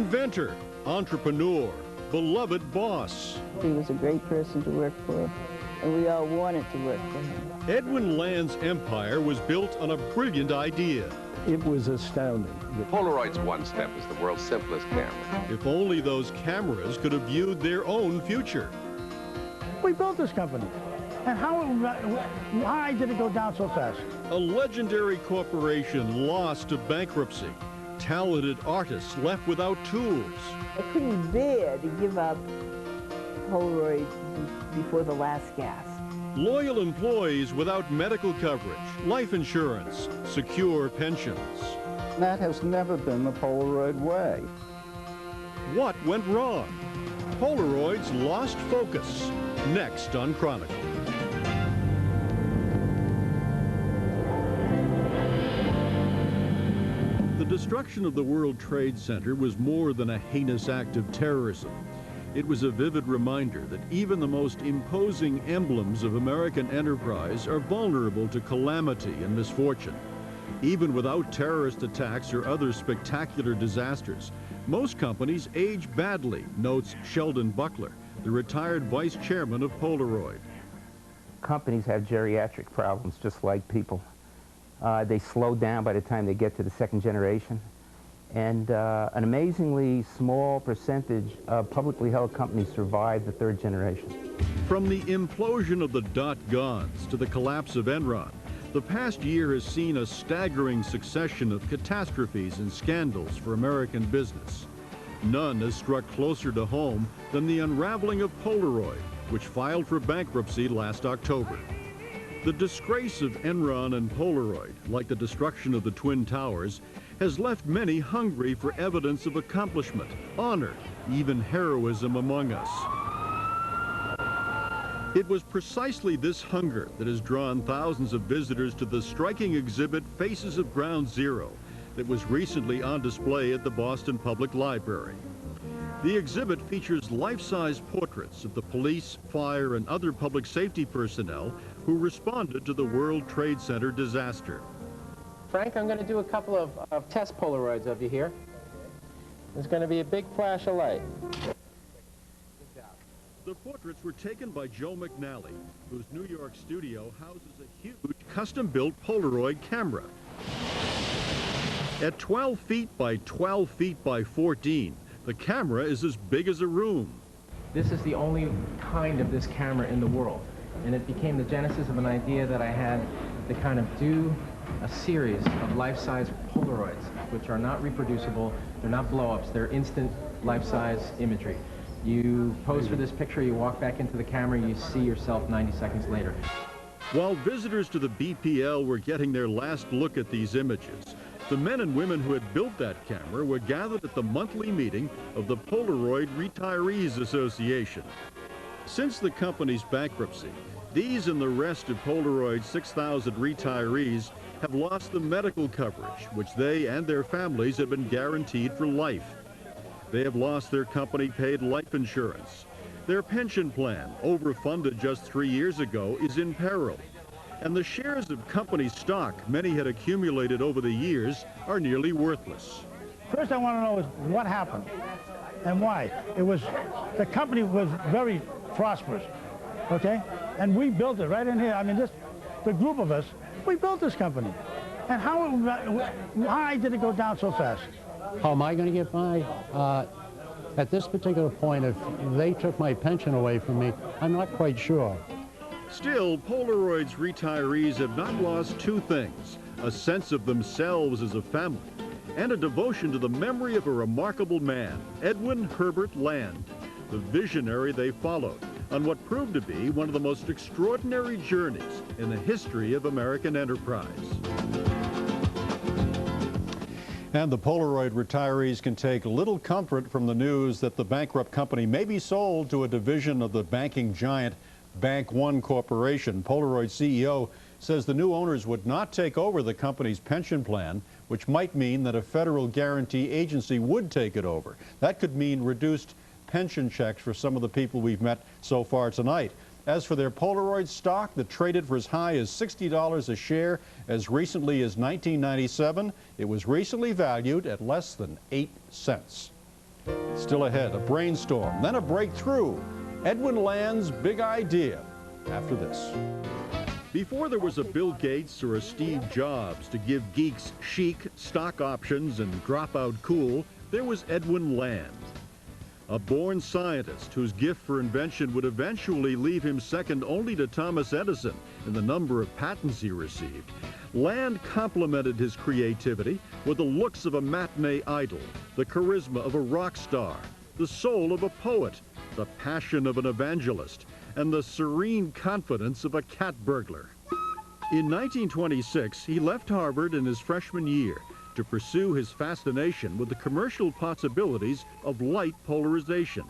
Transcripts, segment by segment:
Inventor, entrepreneur, beloved boss. He was a great person to work for, and we all wanted to work for him. Edwin Land's empire was built on a brilliant idea. It was astounding. Polaroid's one step is the world's simplest camera. If only those cameras could have viewed their own future. We built this company. And why did it go down so fast? A legendary corporation lost to bankruptcy. Talented artists left without tools. I couldn't bear to give up Polaroid before the last gasp. Loyal employees without medical coverage, life insurance, secure pensions. That has never been the Polaroid way. What went wrong? Polaroid's lost focus. Next on Chronicle. The destruction of the World Trade Center was more than a heinous act of terrorism. It was a vivid reminder that even the most imposing emblems of American enterprise are vulnerable to calamity and misfortune. Even without terrorist attacks or other spectacular disasters, most companies age badly, notes Sheldon Buckler, the retired vice chairman of Polaroid. Companies have geriatric problems just like people. They slow down by the time they get to the second generation. And an amazingly small percentage of publicly held companies survive the third generation. From the implosion of the dot-gods to the collapse of Enron, the past year has seen a staggering succession of catastrophes and scandals for American business. None has struck closer to home than the unraveling of Polaroid, which filed for bankruptcy last October. The disgrace of Enron and Polaroid, like the destruction of the Twin Towers, has left many hungry for evidence of accomplishment, honor, even heroism among us. It was precisely this hunger that has drawn thousands of visitors to the striking exhibit Faces of Ground Zero that was recently on display at the Boston Public Library. The exhibit features life-size portraits of the police, fire, and other public safety personnel who responded to the World Trade Center disaster. Frank, I'm going to do a couple of test Polaroids of you here. There's going to be a big flash of light. The portraits were taken by Joe McNally, whose New York studio houses a huge custom-built Polaroid camera. At 12 feet by 12 feet by 14, the camera is as big as a room. This is the only kind of this camera in the world, and it became the genesis of an idea that I had to kind of do a series of life-size Polaroids, which are not reproducible, they're not blow-ups, they're instant life-size imagery. You pose for this picture, you walk back into the camera, you see yourself 90 seconds later. While visitors to the BPL were getting their last look at these images, the men and women who had built that camera were gathered at the monthly meeting of the Polaroid Retirees Association. Since the company's bankruptcy, these and the rest of Polaroid's 6,000 retirees have lost the medical coverage, which they and their families have been guaranteed for life. They have lost their company-paid life insurance. Their pension plan, overfunded just 3 years ago, is in peril. And the shares of company stock many had accumulated over the years are nearly worthless. First I want to know is what happened and why. The company was very prosperous, okay? And we built it right in here. I mean, the group of us, we built this company. And why did it go down so fast? How am I going to get by? At this particular point, if they took my pension away from me, I'm not quite sure. Still, Polaroid's retirees have not lost two things: a sense of themselves as a family and a devotion to the memory of a remarkable man, Edwin Herbert Land, the visionary they followed on what proved to be one of the most extraordinary journeys in the history of American enterprise. And the Polaroid retirees can take little comfort from the news that the bankrupt company may be sold to a division of the banking giant Bank One Corporation. Polaroid CEO says the new owners would not take over the company's pension plan, which might mean that a federal guarantee agency would take it over. That could mean reduced pension checks for some of the people we've met so far tonight. As for their Polaroid stock that traded for as high as $60 a share as recently as 1997, it was recently valued at less than 8 cents. Still ahead, a brainstorm, then a breakthrough. Edwin Land's big idea after this. Before there was a Bill Gates or a Steve Jobs to give geeks chic, stock options, and drop out cool, there was Edwin Land. A born scientist whose gift for invention would eventually leave him second only to Thomas Edison in the number of patents he received. Land complemented his creativity with the looks of a matinee idol, the charisma of a rock star, the soul of a poet, the passion of an evangelist, and the serene confidence of a cat burglar. In 1926, he left Harvard in his freshman year to pursue his fascination with the commercial possibilities of light polarization.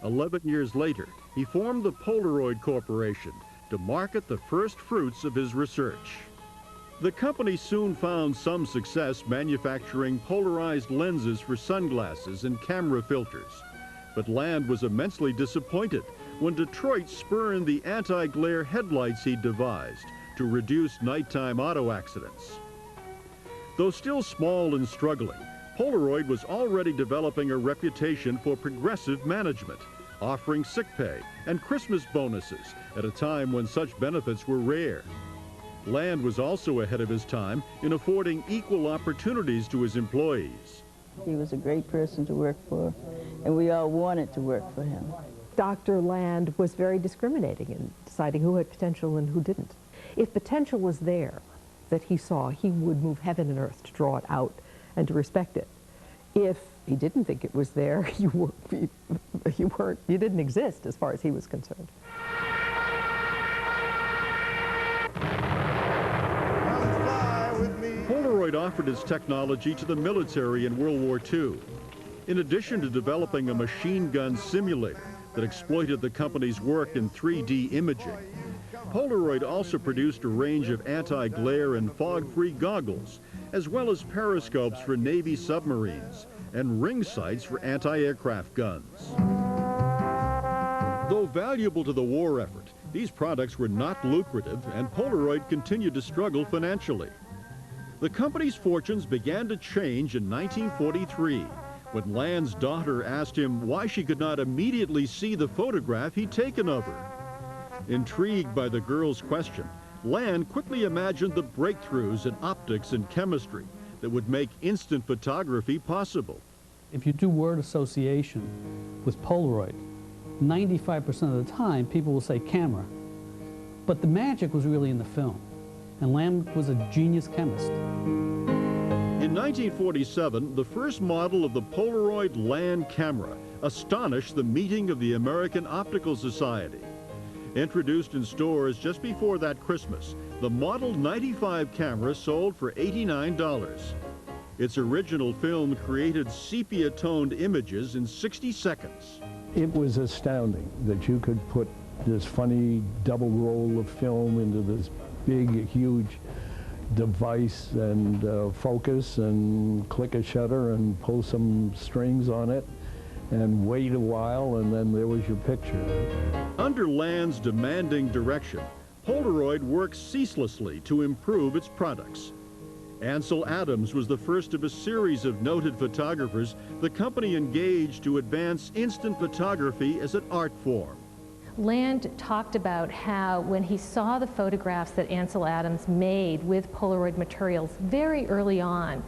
11 years later, he formed the Polaroid Corporation to market the first fruits of his research. The company soon found some success manufacturing polarized lenses for sunglasses and camera filters. But Land was immensely disappointed when Detroit spurned the anti-glare headlights he devised to reduce nighttime auto accidents. Though still small and struggling, Polaroid was already developing a reputation for progressive management, offering sick pay and Christmas bonuses at a time when such benefits were rare. Land was also ahead of his time in affording equal opportunities to his employees. He was a great person to work for, and we all wanted to work for him. Dr. Land was very discriminating in deciding who had potential and who didn't. If potential was there that he saw, he would move heaven and earth to draw it out and to respect it. If he didn't think it was there, you didn't exist as far as he was concerned. Polaroid offered its technology to the military in World War II. In addition to developing a machine gun simulator that exploited the company's work in 3D imaging, Polaroid also produced a range of anti-glare and fog-free goggles, as well as periscopes for Navy submarines and ring sights for anti-aircraft guns. Though valuable to the war effort, these products were not lucrative, and Polaroid continued to struggle financially. The company's fortunes began to change in 1943, when Land's daughter asked him why she could not immediately see the photograph he'd taken of her. Intrigued by the girl's question, Land quickly imagined the breakthroughs in optics and chemistry that would make instant photography possible. If you do word association with Polaroid, 95% of the time people will say camera. But the magic was really in the film. And Land was a genius chemist. In 1947, the first model of the Polaroid Land camera astonished the meeting of the American Optical Society. Introduced in stores just before that Christmas, the Model 95 camera sold for $89. Its original film created sepia-toned images in 60 seconds. It was astounding that you could put this funny double roll of film into this big, huge device and focus and click a shutter and pull some strings on it and wait a while, and then there was your picture. Under Land's demanding direction, Polaroid worked ceaselessly to improve its products. Ansel Adams was the first of a series of noted photographers the company engaged to advance instant photography as an art form. Land talked about how when he saw the photographs that Ansel Adams made with Polaroid materials very early on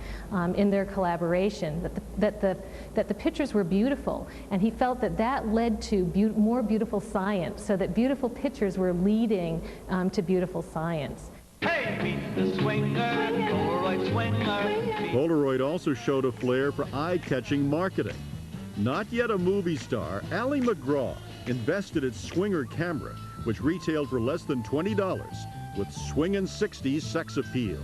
in their collaboration, that the pictures were beautiful, and he felt that that led to more beautiful science, so that beautiful pictures were leading to beautiful science. Hey, meet the swinger, Polaroid swinger. Polaroid also showed a flair for eye-catching marketing. Not yet a movie star, Ally McGraw invested its Swinger camera, which retailed for less than $20, with swingin' 60s sex appeal.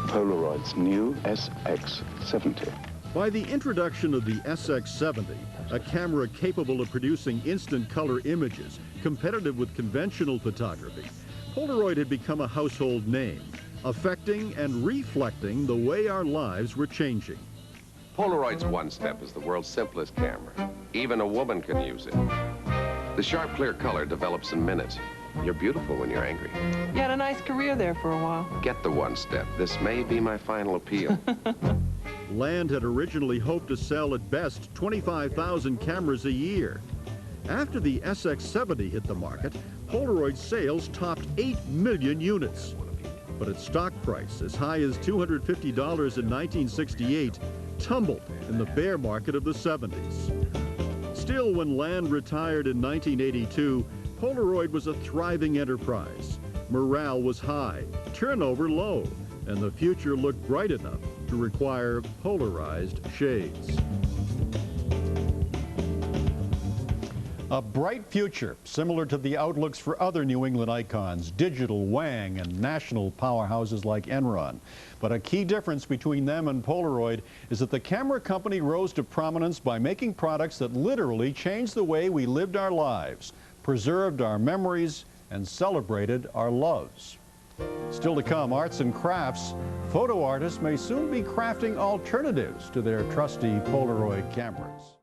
Polaroid's new SX70. By the introduction of the SX70, a camera capable of producing instant color images, competitive with conventional photography, Polaroid had become a household name, affecting and reflecting the way our lives were changing. Polaroid's One Step is the world's simplest camera. Even a woman can use it. The sharp, clear color develops in minutes. You're beautiful when you're angry. You had a nice career there for a while. Get the One Step. This may be my final appeal. Land had originally hoped to sell at best 25,000 cameras a year. After the SX70 hit the market, Polaroid sales topped 8 million units. But its stock price, as high as $250 in 1968, tumbled in the bear market of the 70s. Still, when Land retired in 1982, Polaroid was a thriving enterprise. Morale was high, turnover low, and the future looked bright enough to require polarized shades. A bright future, similar to the outlooks for other New England icons, Digital, Wang, and national powerhouses like Enron. But a key difference between them and Polaroid is that the camera company rose to prominence by making products that literally changed the way we lived our lives, preserved our memories, and celebrated our loves. Still to come, arts and crafts. Photo artists may soon be crafting alternatives to their trusty Polaroid cameras.